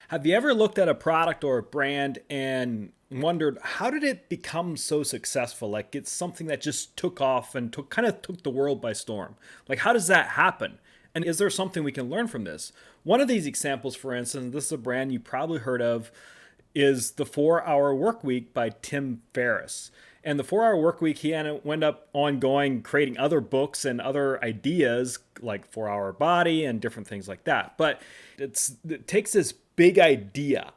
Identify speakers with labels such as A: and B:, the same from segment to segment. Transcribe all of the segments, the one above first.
A: Have you ever looked at a product or a brand and wondered how did it become so successful? Like it's something that just took off and took the world by storm. Like how does that happen? And is there something we can learn from this? One of these examples, for instance, this is a brand you probably heard of, is the 4 Hour Workweek by Tim Ferriss. And the 4 Hour Workweek, he went up ongoing, creating other books and other ideas like 4 Hour Body and different things like that. But it takes this big idea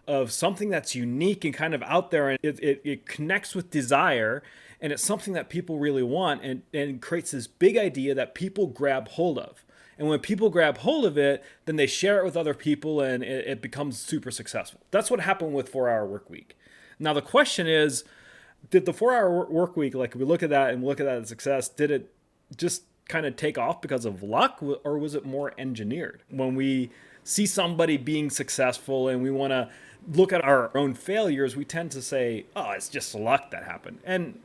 A: of something that's unique and kind of out there, and it connects with desire, and it's something that people really want, and creates this big idea that people grab hold of. And when people grab hold of it, then they share it with other people, and it becomes super successful. That's what happened with 4 Hour Workweek. Now the question is, did the 4 Hour Workweek, like we look at that and look at that as success, did it just kind of take off because of luck, or was it more engineered? When we see somebody being successful and we want to look at our own failures, we tend to say, oh, it's just luck that happened. And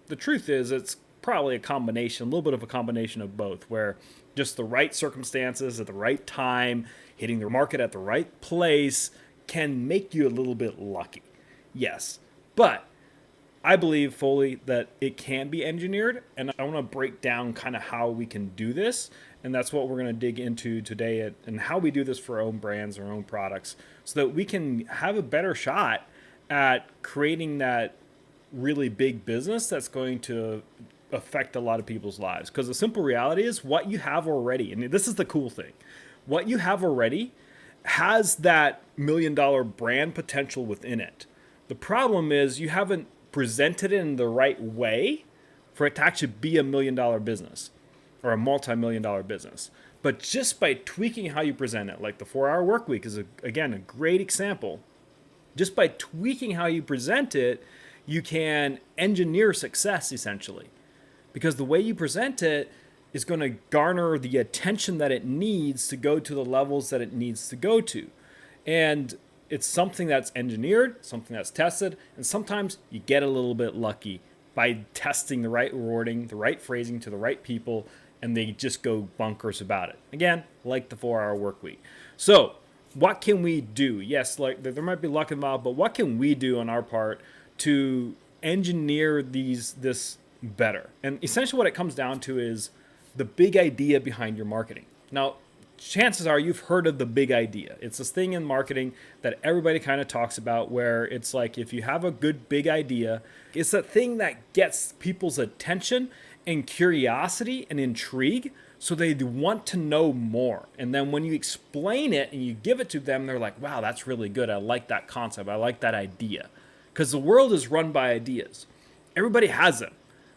A: the truth is, it's probably a combination, a little bit of a combination of both, where just the right circumstances at the right time, hitting the market at the right place can make you a little bit lucky. Yes, but I believe fully that it can be engineered, and I want to break down kind of how we can do this, and that's what we're going to dig into today, and how we do this for our own brands, our own products, so that we can have a better shot at creating that really big business that's going to affect a lot of people's lives. Because the simple reality is, what you have already, and this is the cool thing, what you have already has that $1 million brand potential within it. The problem is you haven't presented it in the right way for it to actually be a $1 million business or a multi-million-dollar business. But just by tweaking how you present it, like the 4 Hour Workweek is, again, a great example. Just by tweaking how you present it, you can engineer success, essentially. Because the way you present it is going to garner the attention that it needs to go to the levels that it needs to go to. And it's something that's engineered, something that's tested, and sometimes you get a little bit lucky by testing the right wording, the right phrasing to the right people, and they just go bonkers about it. Again, like the 4 Hour Workweek. So what can we do? Yes, like there might be luck involved, but what can we do on our part to engineer this better? And essentially what it comes down to is the big idea behind your marketing. Now, chances are you've heard of the big idea. It's this thing in marketing that everybody kind of talks about, where it's like, if you have a good big idea, it's that thing that gets people's attention and curiosity and intrigue, so they want to know more. And then when you explain it and you give it to them, they're like, wow, that's really good. I like that concept. I like that idea. Because the world is run by ideas. Everybody has them.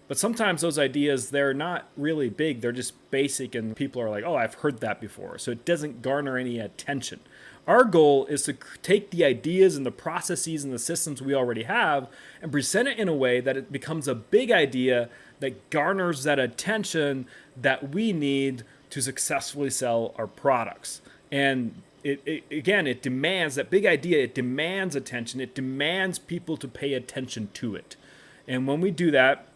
A: But sometimes those ideas, they're not really big. They're just basic, and people are like, oh, I've heard that before. So it doesn't garner any attention. Our goal is to take the ideas and the processes and the systems we already have and present it in a way that it becomes a big idea that garners that attention that we need to successfully sell our products. And it demands that big idea. It demands attention. It demands people to pay attention to it. And when we do that,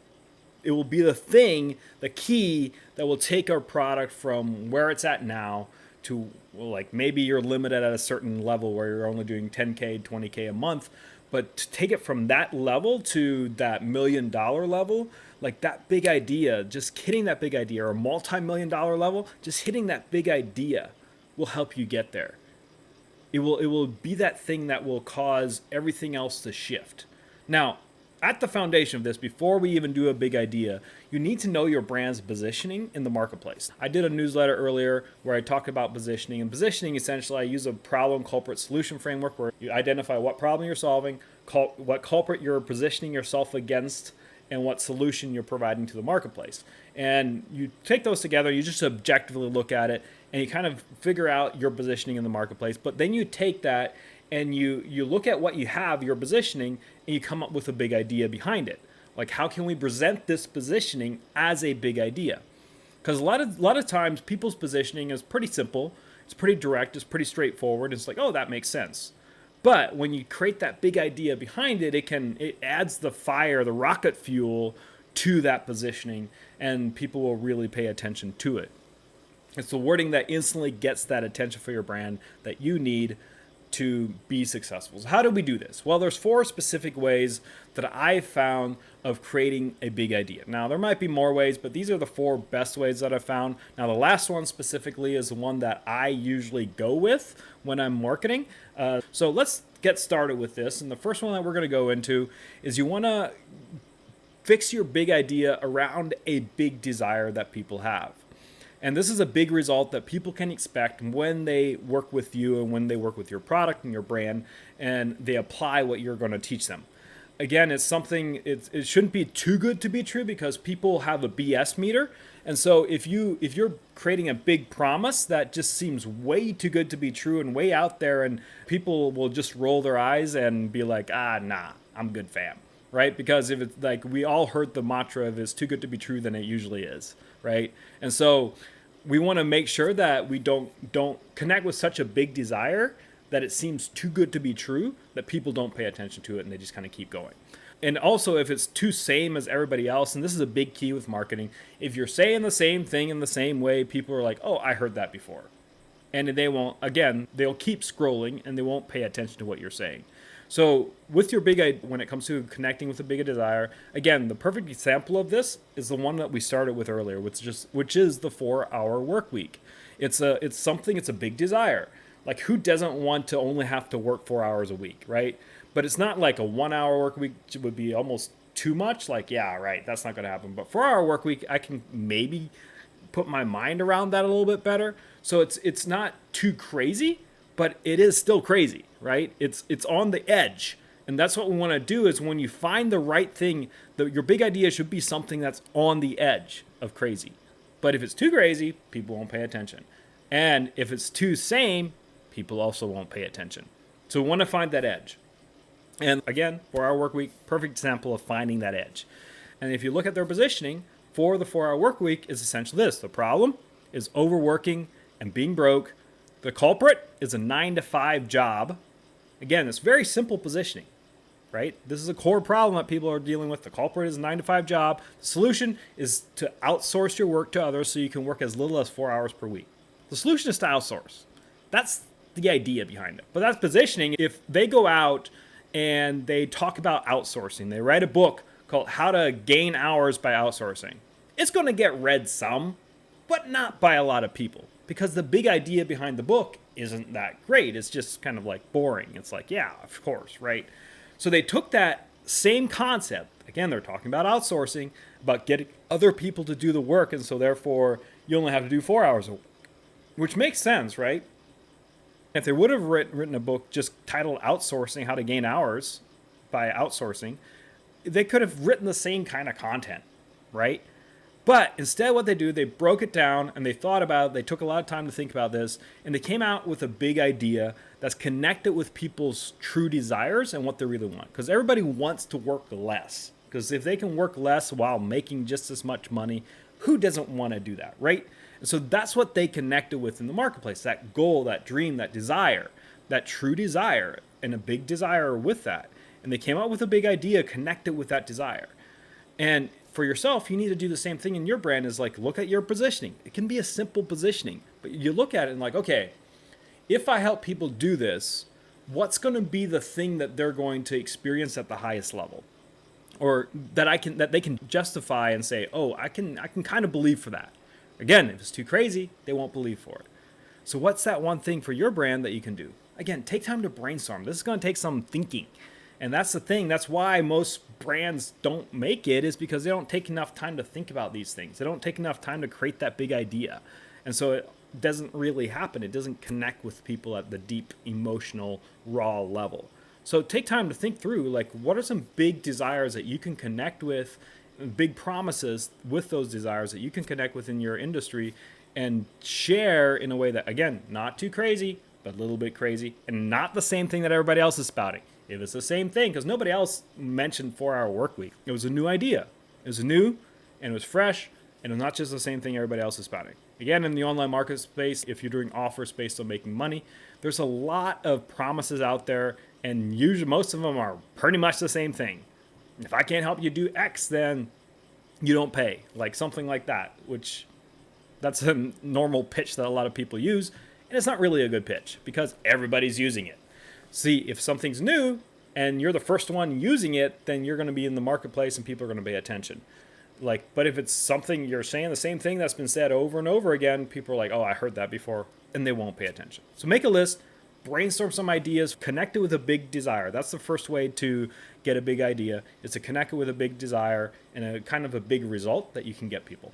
A: it will be the key that will take our product from where it's at now to, well, like maybe you're limited at a certain level where you're only doing 10K, 20K a month, but to take it from that level to that $1 million level, like that big idea, just hitting that big idea, or a multi-million-dollar level, just hitting that big idea will help you get there. It will be that thing that will cause everything else to shift. Now, at the foundation of this, before we even do a big idea, you need to know your brand's positioning in the marketplace. I did a newsletter earlier where I talked about positioning. And positioning, essentially, I use a problem, culprit, solution framework where you identify what problem you're solving, what culprit you're positioning yourself against, and what solution you're providing to the marketplace. And you take those together, you just objectively look at it, and you kind of figure out your positioning in the marketplace. But then you take that and you look at what you have, your positioning, and you come up with a big idea behind it. Like, how can we present this positioning as a big idea? Because a lot of times people's positioning is pretty simple, it's pretty direct, it's pretty straightforward. It's like, oh, that makes sense. But when you create that big idea behind it, it adds the fire, the rocket fuel to that positioning, and people will really pay attention to it. It's the wording that instantly gets that attention for your brand that you need to be successful. So how do we do this? Well, there's 4 specific ways that I found of creating a big idea. Now, there might be more ways, but these are the 4 best ways that I've found. Now, the last one specifically is the one that I usually go with when I'm marketing. So let's get started with this. And the first one that we're going to go into is you want to fix your big idea around a big desire that people have. And this is a big result that people can expect when they work with you and when they work with your product and your brand and they apply what you're going to teach them. Again, it's something, it shouldn't be too good to be true because people have a BS meter. And so if you're creating a big promise that just seems way too good to be true and way out there, and people will just roll their eyes and be like, nah, I'm good, fam. Right? Because if it's like, we all heard the mantra of it's too good to be true than it usually is, right? And so we want to make sure that we don't connect with such a big desire that it seems too good to be true, that people don't pay attention to it and they just kind of keep going. And also, if it's too same as everybody else, and this is a big key with marketing, if you're saying the same thing in the same way, people are like, oh, I heard that before. And they won't, again, they'll keep scrolling and they won't pay attention to what you're saying. So with your big idea, when it comes to connecting with a big desire, again, the perfect example of this is the one that we started with earlier, which is the 4-hour work week. It's a big desire. Like, who doesn't want to only have to work 4 hours a week, right? But it's not like a 1-hour work week would be almost too much. Like, yeah, right, that's not going to happen. But 4-hour work week, I can maybe put my mind around that a little bit better. So it's not too crazy, but it is still crazy, right? It's on the edge. And that's what we want to do is when you find the right thing, your big idea should be something that's on the edge of crazy. But if it's too crazy, people won't pay attention. And if it's too same, people also won't pay attention. So we want to find that edge. And again, 4-hour work week, perfect example of finding that edge. And if you look at their positioning for the 4-hour work week, is essentially this. The problem is overworking and being broke. The culprit is a 9-to-5 job. Again, it's very simple positioning, right? This is a core problem that people are dealing with. The culprit is a 9-to-5 job. The solution is to outsource your work to others so you can work as little as 4 hours per week. The solution is to outsource. That's the idea behind it. But that's positioning. If they go out and they talk about outsourcing, they write a book called How to Gain Hours by Outsourcing, it's going to get read some, but not by a lot of people. Because the big idea behind the book isn't that great. It's just kind of like boring. It's like, yeah, of course, right? So they took that same concept. Again, they're talking about outsourcing, about getting other people to do the work. And so therefore, you only have to do 4 hours a week, which makes sense, right? If they would have written a book just titled Outsourcing, How to Gain Hours by Outsourcing, they could have written the same kind of content, right? But instead what they do, they broke it down and they thought about it. They took a lot of time to think about this, and they came out with a big idea that's connected with people's true desires and what they really want. Because everybody wants to work less. Because if they can work less while making just as much money, who doesn't want to do that, right? And so that's what they connected with in the marketplace, that goal, that dream, that desire, that true desire, and a big desire with that. And they came out with a big idea connected with that desire. And for yourself, you need to do the same thing in your brand. Is like, look at your positioning. It can be a simple positioning, but you look at it and like, okay, if I help people do this, what's going to be the thing that they're going to experience at the highest level? Or that they can justify and say, oh, I can kind of believe for that. Again, if it's too crazy, they won't believe for it. So what's that one thing for your brand that you can do? Again, take time to brainstorm. This is going to take some thinking. And that's the thing. That's why most brands don't make it, is because they don't take enough time to think about these things. They don't take enough time to create that big idea. And so it doesn't really happen. It doesn't connect with people at the deep, emotional, raw level. So take time to think through, like, what are some big desires that you can connect with, big promises with those desires that you can connect with in your industry and share in a way that, again, not too crazy, but a little bit crazy, and not the same thing that everybody else is spouting. If it's the same thing, because nobody else mentioned 4-hour work week. It was a new idea. It was new, and it was fresh, and it was not just the same thing everybody else is spouting. Again, in the online market space, if you're doing offers based on making money, there's a lot of promises out there, and usually most of them are pretty much the same thing. If I can't help you do X, then you don't pay. Like something like that, which that's a normal pitch that a lot of people use, and it's not really a good pitch because everybody's using it. See, if something's new and you're the first one using it, then you're going to be in the marketplace and people are going to pay attention. But if it's something you're saying the same thing that's been said over and over again, people are like, oh, I heard that before, and they won't pay attention. So make a list, brainstorm some ideas, connect it with a big desire. That's the first way to get a big idea, is to connect it with a big desire and a kind of a big result that you can get people.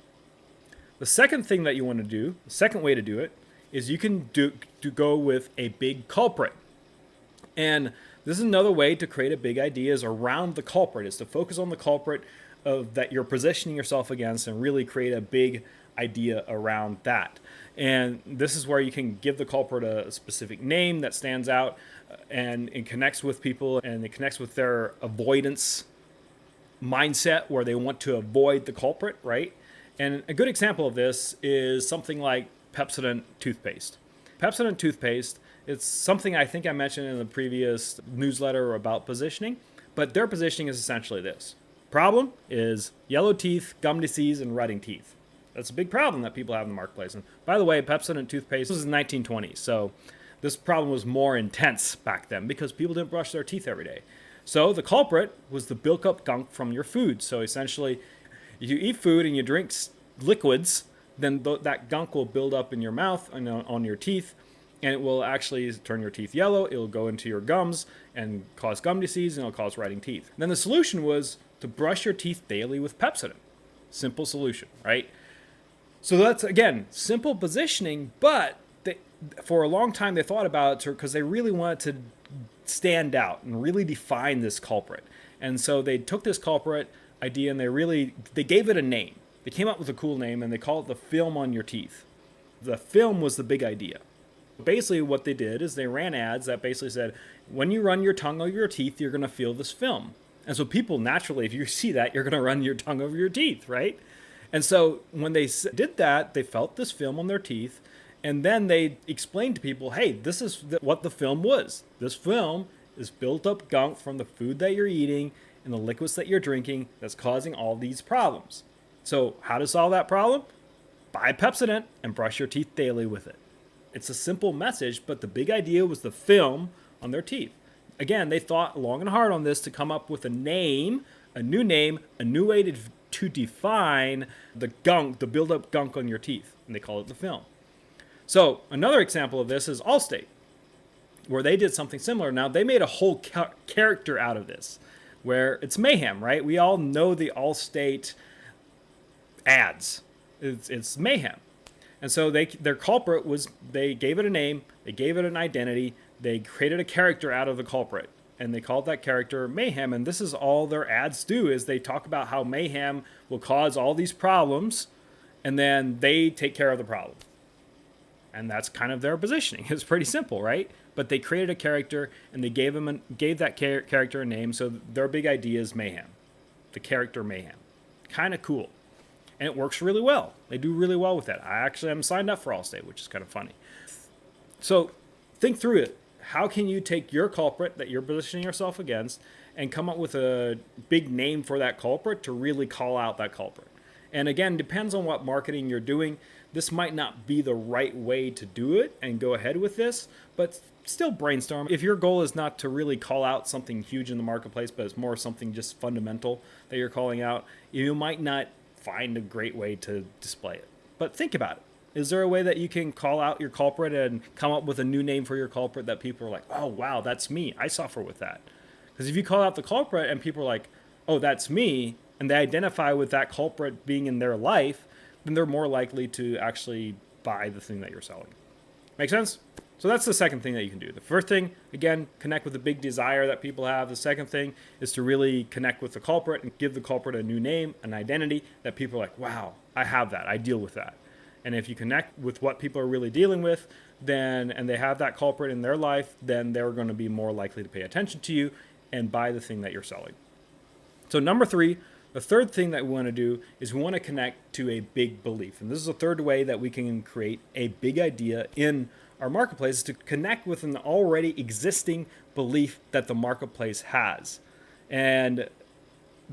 A: The second thing that you want to do, the second way to do it, is you can go with a big culprit. And this is another way to create a big idea is around the culprit, is to focus on the culprit that you're positioning yourself against and really create a big idea around that. And this is where you can give the culprit a specific name that stands out and it connects with people and it connects with their avoidance mindset where they want to avoid the culprit, right? And a good example of this is something like Pepsodent toothpaste. Pepsodent toothpaste, it's something I think I mentioned in the previous newsletter about positioning, but their positioning is essentially this. Problem is yellow teeth, gum disease, and rotting teeth. That's a big problem that people have in the marketplace. And by the way, Pepsodent toothpaste was in the 1920s, so this problem was more intense back then because people didn't brush their teeth every day. So the culprit was the built up gunk from your food. So essentially, if you eat food and you drink liquids, then that gunk will build up in your mouth and on your teeth, and it will actually turn your teeth yellow. It will go into your gums and cause gum disease, and it'll cause rotting teeth. And then the solution was to brush your teeth daily with Pepsodent. Simple solution, right? So that's, again, simple positioning, but for a long time they thought about it because they really wanted to stand out and really define this culprit. And so they took this culprit idea and they gave it a name. They came up with a cool name and they called it the film on your teeth. The film was the big idea. Basically what they did is they ran ads that basically said, when you run your tongue over your teeth, you're going to feel this film. And so people naturally, if you see that, you're going to run your tongue over your teeth, right? And so when they did that, they felt this film on their teeth. And then they explained to people, hey, this is what the film was. This film is built up gunk from the food that you're eating and the liquids that you're drinking that's causing all these problems. So how to solve that problem? Buy Pepsodent and brush your teeth daily with it. It's a simple message, but the big idea was the film on their teeth. Again, they thought long and hard on this to come up with a name, a new way to define the gunk, the build-up gunk on your teeth, and they call it the film. So another example of this is Allstate, where they did something similar. Now, they made a whole character out of this, where it's mayhem, right? We all know the Allstate ads. It's mayhem. And so their culprit was, they gave it a name, they gave it an identity, they created a character out of the culprit, and they called that character Mayhem. And this is all their ads do, is they talk about how mayhem will cause all these problems, and then they take care of the problem. And that's kind of their positioning. It's pretty simple, right? But they created a character, and they gave that character a name, so their big idea is Mayhem, the character Mayhem. Kind of cool. And it works really well. They do really well with that. I actually am signed up for Allstate, which is kind of funny. So think through it. How can you take your culprit that you're positioning yourself against and come up with a big name for that culprit to really call out that culprit? And again, depends on what marketing you're doing. This might not be the right way to do it and go ahead with this, but still brainstorm. If your goal is not to really call out something huge in the marketplace, but it's more something just fundamental that you're calling out, you might not find a great way to display it. But think about it. Is there a way that you can call out your culprit and come up with a new name for your culprit that people are like, oh, wow, that's me. I suffer with that. Because if you call out the culprit and people are like, oh, that's me, and they identify with that culprit being in their life, then they're more likely to actually buy the thing that you're selling. Make sense? So that's the second thing that you can do. The first thing, again, connect with the big desire that people have. The second thing is to really connect with the culprit and give the culprit a new name, an identity that people are like, wow, I have that. I deal with that. And if you connect with what people are really dealing with, then, and they have that culprit in their life, then they're going to be more likely to pay attention to you and buy the thing that you're selling. So number three, the third thing that we want to do is we want to connect to a big belief. And this is the third way that we can create a big idea in our marketplace, is to connect with an already existing belief that the marketplace has. And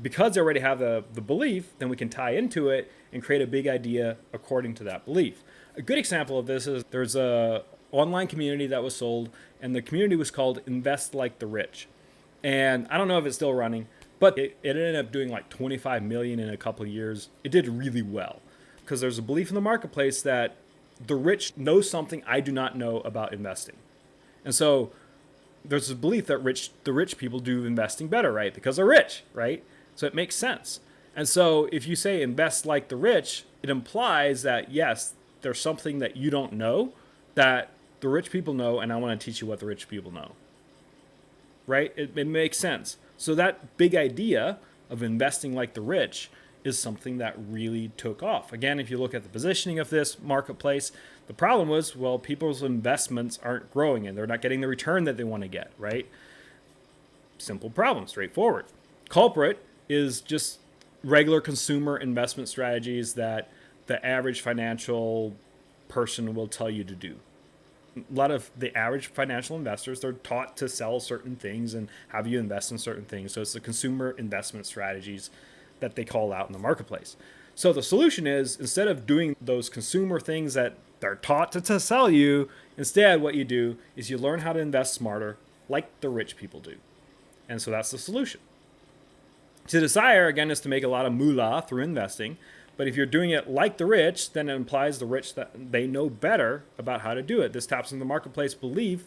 A: because they already have the belief, then we can tie into it and create a big idea according to that belief. A good example of this is there's a online community that was sold, and the community was called Invest Like the Rich. And I don't know if it's still running, but it ended up doing like 25 million in a couple of years. It did really well because there's a belief in the marketplace that the rich know something I do not know about investing. And so there's a belief that the rich people do investing better, right? Because they're rich, right? So it makes sense. And so if you say invest like the rich, it implies that yes, there's something that you don't know that the rich people know, and I want to teach you what the rich people know. Right? It makes sense. So that big idea of investing like the rich is something that really took off. Again, if you look at the positioning of this marketplace, the problem was, well, people's investments aren't growing and they're not getting the return that they want to get, right? Simple problem, straightforward. Culprit is just regular consumer investment strategies that the average financial person will tell you to do. A lot of the average financial investors, they're taught to sell certain things and have you invest in certain things. So it's the consumer investment strategies that they call out in the marketplace. So the solution is, instead of doing those consumer things that they're taught to sell you, instead what you do is you learn how to invest smarter like the rich people do. And so that's the solution. The desire, again, is to make a lot of moolah through investing. But if you're doing it like the rich, then it implies the rich that they know better about how to do it. This taps into the marketplace belief.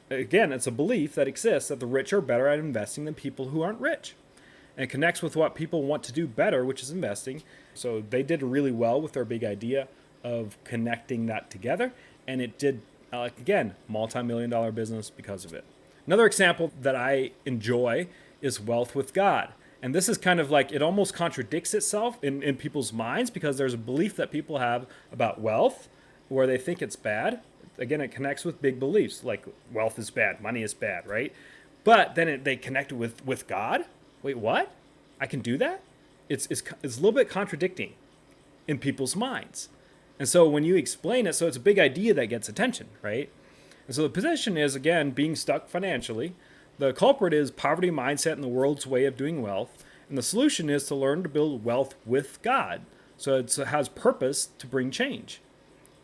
A: Again, it's a belief that exists that the rich are better at investing than people who aren't rich. And it connects with what people want to do better, which is investing. So they did really well with their big idea of connecting that together. And it did, again, multi-million-dollar business because of it. Another example that I enjoy is Wealth with God. And this is kind of like, it almost contradicts itself in people's minds because there's a belief that people have about wealth where they think it's bad. Again, it connects with big beliefs like wealth is bad, money is bad, right? But then they connect it with God. Wait, what? I can do that? It's a little bit contradicting in people's minds. And so when you explain it, so it's a big idea that gets attention, right? And so the position is, again, being stuck financially. The culprit is poverty mindset and the world's way of doing wealth. And the solution is to learn to build wealth with God. So it has purpose to bring change,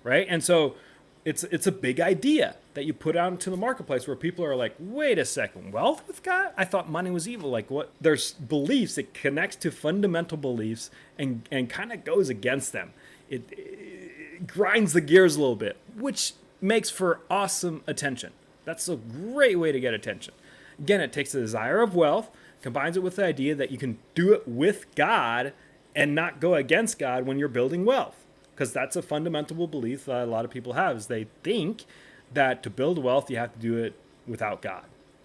A: right? And so it's a big idea that you put out into the marketplace where people are like, wait a second, wealth with God? I thought money was evil. Like what? There's beliefs. It connects to fundamental beliefs and kind of goes against them. It grinds the gears a little bit, which makes for awesome attention. That's a great way to get attention. Again, it takes the desire of wealth, combines it with the idea that you can do it with God and not go against God when you're building wealth. Because that's a fundamental belief that a lot of people have, is they think that to build wealth, you have to do it without God,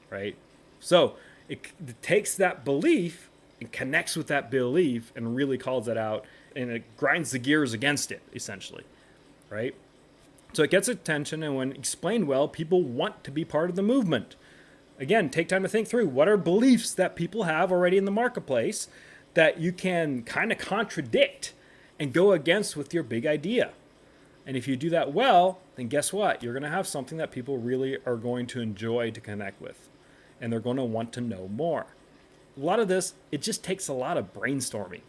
A: right? So it takes that belief and connects with that belief and really calls it out, and it grinds the gears against it, essentially, right? So it gets attention, and when explained well, people want to be part of the movement. Again, take time to think through what are beliefs that people have already in the marketplace that you can kind of contradict and go against with your big idea. And if you do that well, then guess what? You're going to have something that people really are going to enjoy to connect with. And they're going to want to know more. A lot of this, it just takes a lot of brainstorming.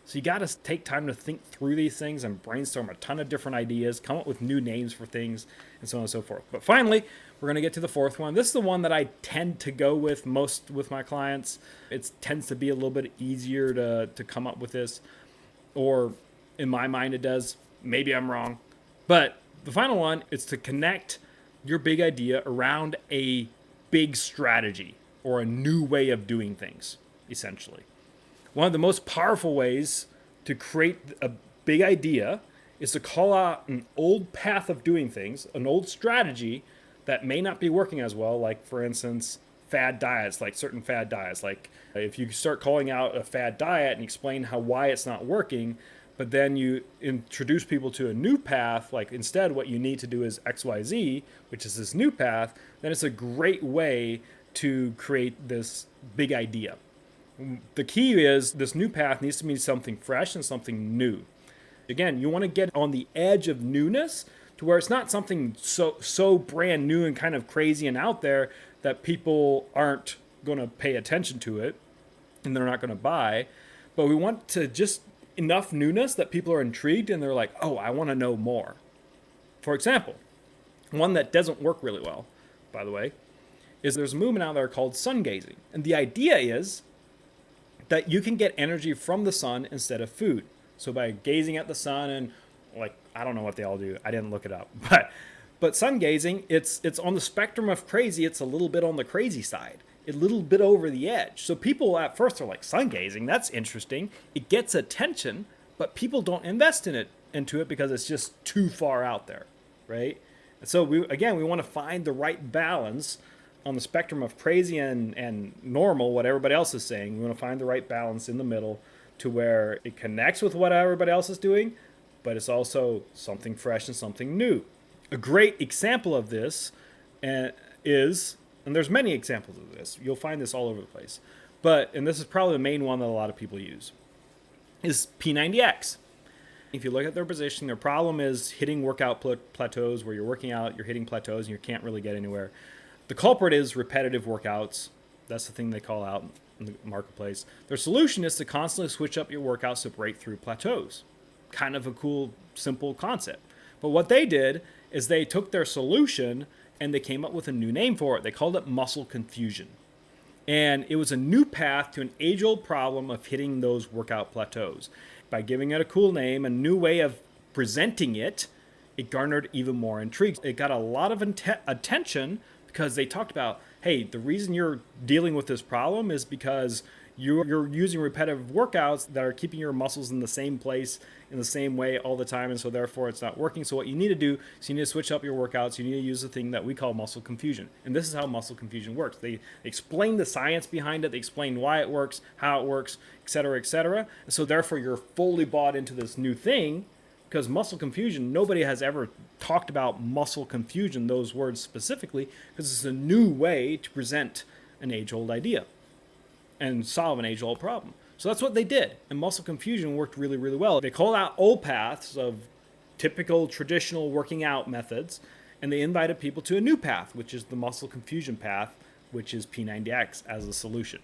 A: So you got to take time to think through these things and brainstorm a ton of different ideas, come up with new names for things, and so on and so forth. But finally, we're going to get to the fourth one. This is the one that I tend to go with most with my clients. It tends to be a little bit easier to come up with this, or in my mind it does. Maybe I'm wrong. But the final one is to connect your big idea around a big strategy or a new way of doing things, essentially. One of the most powerful ways to create a big idea is to call out an old path of doing things, an old strategy that may not be working as well, like, for instance, fad diets, like certain fad diets. Like if you start calling out a fad diet and explain why it's not working, but then you introduce people to a new path, like instead what you need to do is XYZ, which is this new path, then it's a great way to create this big idea. The key is this new path needs to be something fresh and something new. Again, you want to get on the edge of newness to where it's not something so brand new and kind of crazy and out there that people aren't going to pay attention to it and they're not going to buy. But we want to just enough newness that people are intrigued and they're like, oh, I want to know more. For example, One that doesn't work really well, by the way, is there's a movement out there called sun gazing. And the idea is that you can get energy from the sun instead of food. So by gazing at the sun and like, I don't know what they all do. I didn't look it up. But sun gazing, it's on the spectrum of crazy. It's a little bit on the crazy side, a little bit over the edge. So people at first are like, sun gazing, that's interesting. It gets attention, but people don't invest into it because it's just too far out there, right? And so we want to find the right balance on the spectrum of crazy and normal, what everybody else is saying. We want to find the right balance in the middle to where it connects with what everybody else is doing, but it's also something fresh and something new. A great example of this is, and there's many examples of this, you'll find this all over the place, and this is probably the main one that a lot of people use, is P90X. If you look at their position, their problem is hitting workout plateaus where you're working out, you're hitting plateaus, and you can't really get anywhere. The culprit is repetitive workouts. That's the thing they call out in the marketplace. Their solution is to constantly switch up your workouts to break through plateaus. Kind of a cool, simple concept. But what they did is they took their solution and they came up with a new name for it. They called it muscle confusion. And it was a new path to an age-old problem of hitting those workout plateaus. By giving it a cool name, a new way of presenting it, it garnered even more intrigue. It got a lot of attention because they talked about, hey, the reason you're dealing with this problem is because you're using repetitive workouts that are keeping your muscles in the same place in the same way all the time, and so therefore it's not working. So what you need to do is you need to switch up your workouts. You need to use the thing that we call muscle confusion. And this is how muscle confusion works. They explain the science behind it. They explain why it works, how it works, et cetera, et cetera. And so therefore you're fully bought into this new thing, because muscle confusion, nobody has ever talked about muscle confusion, those words specifically, because it's a new way to present an age-old idea and solve an age-old problem. So that's what they did. And muscle confusion worked really, really well. They called out old paths of typical traditional working out methods, and they invited people to a new path, which is the muscle confusion path, which is P90X as a solution.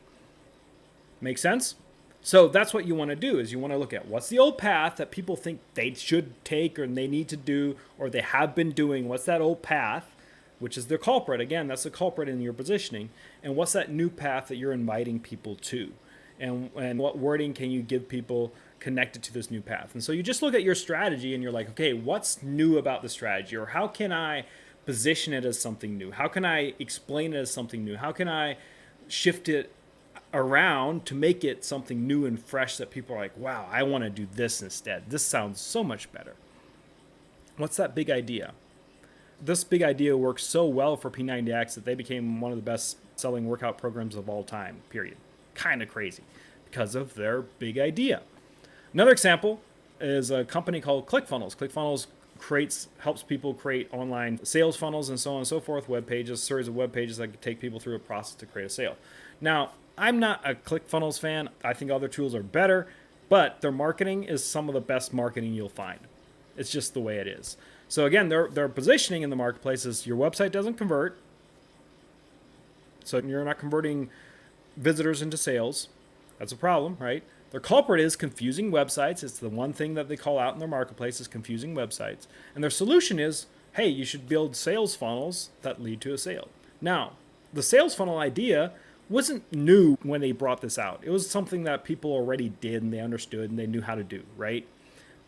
A: Make sense? So that's what you want to do, is you want to look at what's the old path that people think they should take or they need to do or they have been doing. What's that old path, which is their culprit? Again, that's the culprit in your positioning. And what's that new path that you're inviting people to? And what wording can you give people connected to this new path? And so you just look at your strategy and you're like, okay, what's new about the strategy? Or how can I position it as something new? How can I explain it as something new? How can I shift it around to make it something new and fresh that people are like, wow, I want to do this instead. This sounds so much better. What's that big idea? This big idea works so well for P90X that they became one of the best selling workout programs of all time, period. Kind of crazy because of their big idea. Another example is a company called ClickFunnels. ClickFunnels helps people create online sales funnels and so on and so forth, web pages, series of web pages that can take people through a process to create a sale. Now, I'm not a ClickFunnels fan. I think other tools are better, but their marketing is some of the best marketing you'll find. It's just the way it is. So again, their positioning in the marketplace is your website doesn't convert. So you're not converting visitors into sales. That's a problem, right? Their culprit is confusing websites. It's the one thing that they call out in their marketplace is confusing websites. And their solution is, hey, you should build sales funnels that lead to a sale. Now, the sales funnel idea wasn't new when they brought this out. It was something that people already did and they understood and they knew how to do, right?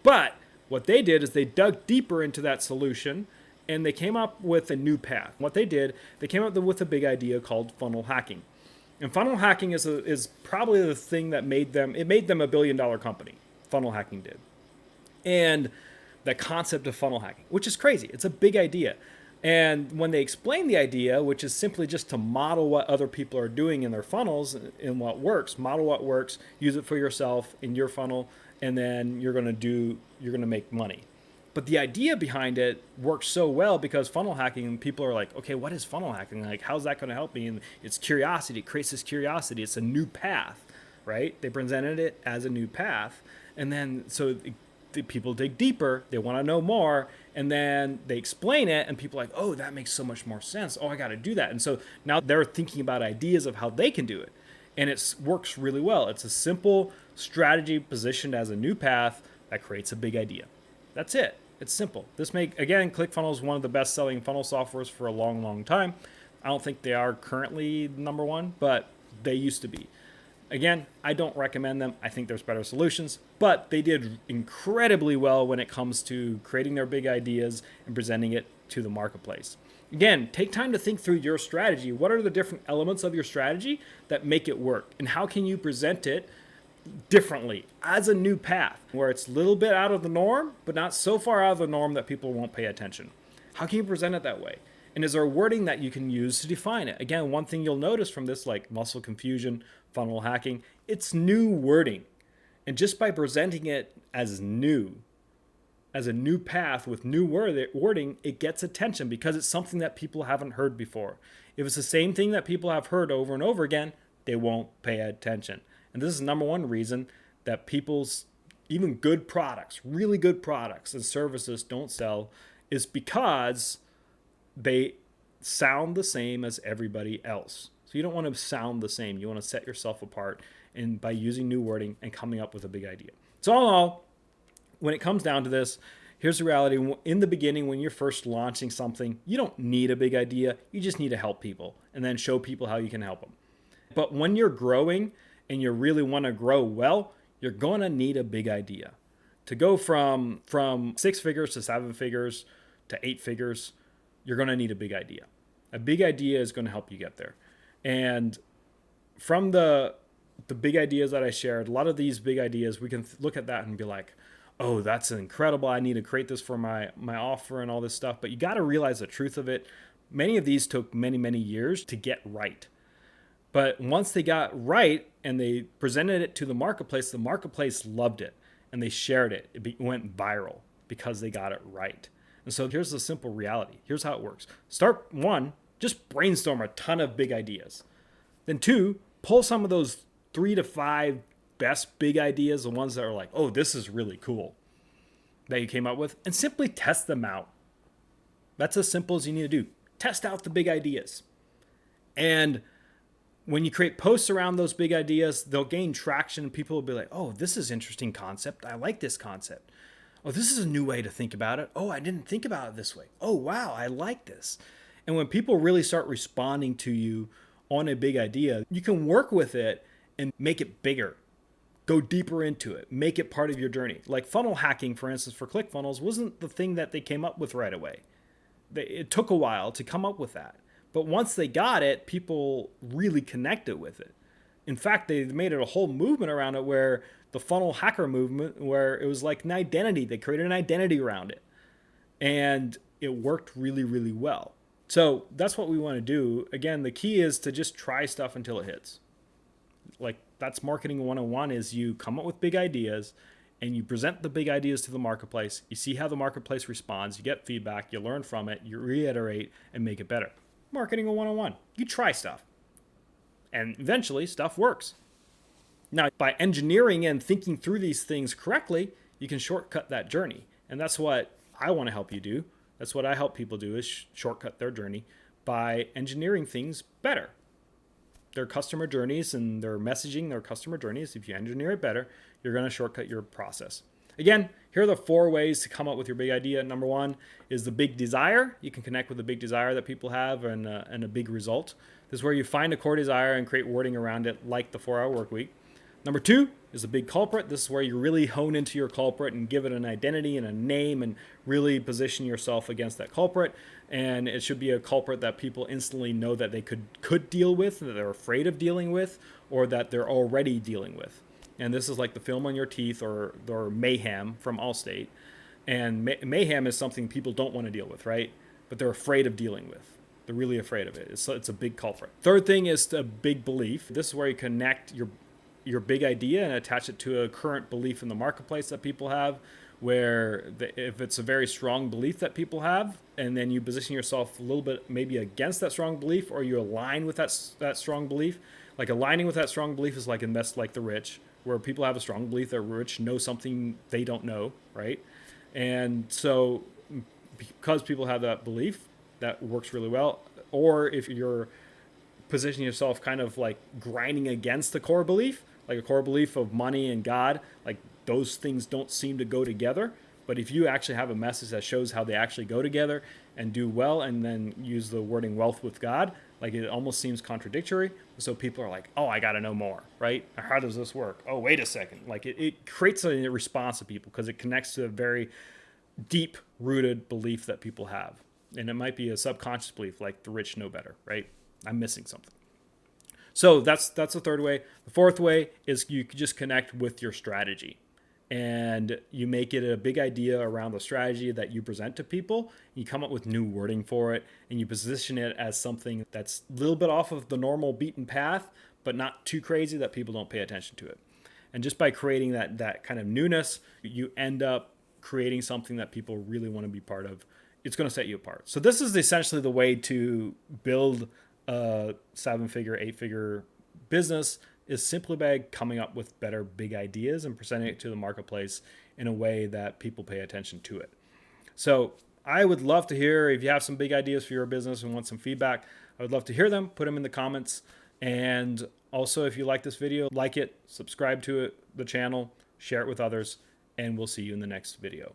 A: But what they did is they dug deeper into that solution and they came up with a new path. What they did, they came up with a big idea called funnel hacking. And funnel hacking is probably the thing that made them a $1 billion company. Funnel hacking did. And the concept of funnel hacking, which is crazy. It's a big idea. And when they explain the idea, which is simply just to model what other people are doing in their funnels and what works, model what works, use it for yourself in your funnel, and then you're going to make money. But the idea behind it works so well because funnel hacking, people are like, okay, what is funnel hacking? Like, how's that going to help me? And it's curiosity. It creates this curiosity. It's a new path, right? They presented it as a new path. And then so the people dig deeper. They want to know more. And then they explain it and people are like, oh, that makes so much more sense. Oh, I got to do that. And so now they're thinking about ideas of how they can do it. And it works really well. It's a simple strategy positioned as a new path that creates a big idea. That's it. It's simple. Again, ClickFunnels is one of the best selling funnel softwares for a long, long time. I don't think they are currently number one, but they used to be. Again, I don't recommend them. I think there's better solutions, but they did incredibly well when it comes to creating their big ideas and presenting it to the marketplace. Again, take time to think through your strategy. What are the different elements of your strategy that make it work? And how can you present it differently as a new path where it's a little bit out of the norm, but not so far out of the norm that people won't pay attention? How can you present it that way? And is there a wording that you can use to define it? Again, one thing you'll notice from this, like muscle confusion, funnel hacking, it's new wording. And just by presenting it as a new path with new wording, it gets attention because it's something that people haven't heard before. If it's the same thing that people have heard over and over again, they won't pay attention. And this is the number one reason that people's, even good products, really good products and services don't sell, is because they sound the same as everybody else. So you don't want to sound the same. You want to set yourself apart and by using new wording and coming up with a big idea. So all in all, when it comes down to this, here's the reality. In the beginning, when you're first launching something, you don't need a big idea. You just need to help people and then show people how you can help them. But when you're growing and you really want to grow well, you're going to need a big idea. To go from 6 figures to 7 figures to 8 figures, you're going to need a big idea. A big idea is going to help you get there. And from the big ideas that I shared, a lot of these big ideas, we can look at that and be like, oh, that's incredible. I need to create this for my offer and all this stuff. But you got to realize the truth of it. Many of these took many, many years to get right. But once they got right and they presented it to the marketplace loved it and they shared it. It went viral because they got it right. And so here's the simple reality. Here's how it works. Start 1, just brainstorm a ton of big ideas. Then 2, pull some of those 3 to 5 best big ideas, the ones that are like, oh, this is really cool, that you came up with, and simply test them out. That's as simple as you need to do. Test out the big ideas. And when you create posts around those big ideas, they'll gain traction. People will be like, oh, this is an interesting concept. I like this concept. Oh, this is a new way to think about it. Oh, I didn't think about it this way. Oh, wow, I like this. And when people really start responding to you on a big idea, you can work with it and make it bigger. Go deeper into it. Make it part of your journey. Like funnel hacking, for instance, for ClickFunnels wasn't the thing that they came up with right away. It took a while to come up with that. But once they got it, people really connected with it. In fact, they made it a whole movement around it where the funnel hacker movement, where it was like an identity. They created an identity around it. And it worked really, really well. So that's what we want to do. Again, the key is to just try stuff until it hits. Like that's marketing 101 is you come up with big ideas and you present the big ideas to the marketplace. You see how the marketplace responds. You get feedback. You learn from it. You reiterate and make it better. Marketing 101. You try stuff. And eventually stuff works. Now, by engineering and thinking through these things correctly, you can shortcut that journey. And that's what I want to help you do. That's what I help people do is shortcut their journey by engineering things better. Their customer journeys and their messaging, their customer journeys, if you engineer it better, you're going to shortcut your process. Again, here are the 4 ways to come up with your big idea. Number 1 is the big desire. You can connect with the big desire that people have and a big result. This is where you find a core desire and create wording around it like the 4-hour work week. Number 2 is the big culprit. This is where you really hone into your culprit and give it an identity and a name and really position yourself against that culprit. And it should be a culprit that people instantly know that they could deal with, that they're afraid of dealing with, or that they're already dealing with. And this is like the film on your teeth or mayhem from Allstate. And mayhem is something people don't want to deal with, right? But they're afraid of dealing with. They're really afraid of it. It's a big culprit. Third thing is a big belief. This is where you connect your big idea and attach it to a current belief in the marketplace that people have, where if it's a very strong belief that people have, and then you position yourself a little bit maybe against that strong belief, or you align with that strong belief. Like aligning with that strong belief is like invest like the rich, where people have a strong belief that rich know something they don't know, right? And so because people have that belief, that works really well. Or if you're positioning yourself kind of like grinding against the core belief, like a core belief of money and God, like those things don't seem to go together, But if you actually have a message that shows how they actually go together and do well, and then use the wording wealth with God, like it almost seems contradictory. So people are like, oh, I got to know more, right? Or how does this work? Oh, wait a second. Like it creates a response to people because it connects to a very deep rooted belief that people have. And it might be a subconscious belief like the rich know better, right? I'm missing something. So that's the third way. The fourth way is you just connect with your strategy, and you make it a big idea around the strategy that you present to people. You come up with new wording for it, and you position it as something that's a little bit off of the normal beaten path, but not too crazy that people don't pay attention to it. And just by creating that kind of newness, you end up creating something that people really want to be part of. It's going to set you apart. So this is essentially the way to build a 7-figure, 8-figure business, is simply by coming up with better big ideas and presenting it to the marketplace in a way that people pay attention to it. So I would love to hear if you have some big ideas for your business and want some feedback. I would love to hear them. Put them in the comments. And also, if you like this video, like it, subscribe to it, the channel, share it with others, and we'll see you in the next video.